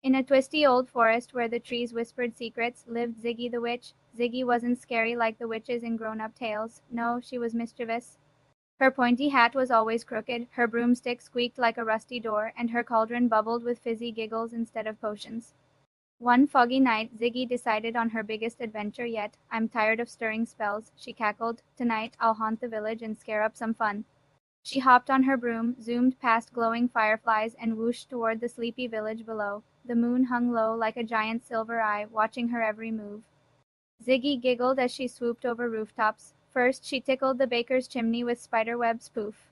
In a twisty old forest where the trees whispered secrets lived Ziggy the Witch. Ziggy wasn't scary like the witches in grown-up tales. No, she was mischievous. Her pointy hat was always crooked, her broomstick squeaked like a rusty door, and her cauldron bubbled with fizzy giggles instead of potions. One foggy night, Ziggy decided on her biggest adventure yet. I'm tired of stirring spells, she cackled. Tonight, I'll haunt the village and scare up some fun. She hopped on her broom, zoomed past glowing fireflies, and whooshed toward the sleepy village below. The moon hung low like a giant silver eye, watching her every move. Ziggy giggled as she swooped over rooftops. First, she tickled the baker's chimney with spiderwebs. Poof.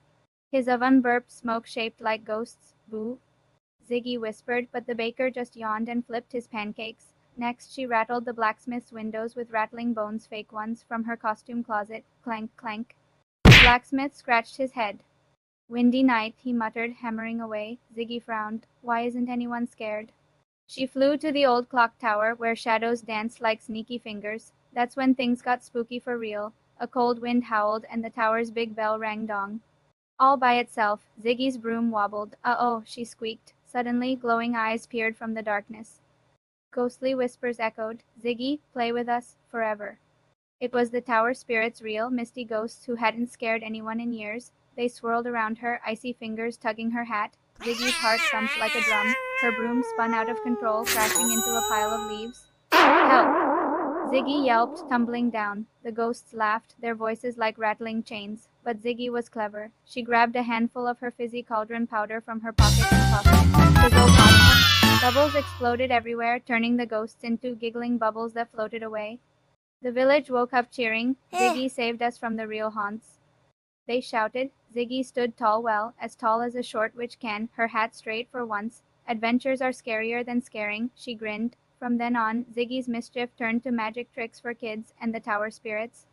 His oven burped smoke shaped like ghosts. Boo. Ziggy whispered, but the baker just yawned and flipped his pancakes. Next, she rattled the blacksmith's windows with rattling bones, fake ones, from her costume closet. Clank, clank. The blacksmith scratched his head. Windy night, he muttered, hammering away. Ziggy frowned. Why isn't anyone scared? She flew to the old clock tower, where shadows danced like sneaky fingers. That's when things got spooky for real. A cold wind howled, and the tower's big bell rang dong. All by itself, Ziggy's broom wobbled. Uh-oh, she squeaked. Suddenly, glowing eyes peered from the darkness. Ghostly whispers echoed, Ziggy, play with us, forever. It was the tower spirits, real, misty ghosts who hadn't scared anyone in years. They swirled around her, icy fingers tugging her hat. Ziggy's heart thumped like a drum. Her broom spun out of control, crashing into a pile of leaves. Help! Ziggy yelped, tumbling down. The ghosts laughed, their voices like rattling chains. But Ziggy was clever. She grabbed a handful of her fizzy cauldron powder from her pocket and tossed it. Fizzle pop. Bubbles exploded everywhere, turning the ghosts into giggling bubbles that floated away. The village woke up cheering. Ziggy saved us from the real haunts. They shouted. Ziggy stood tall, well, as tall as a short witch can, her hat straight for once. Adventures are scarier than scaring, she grinned. From then on, Ziggy's mischief turned to magic tricks for kids and the tower spirits.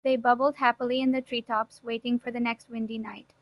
They bubbled happily in the treetops, waiting for the next windy night.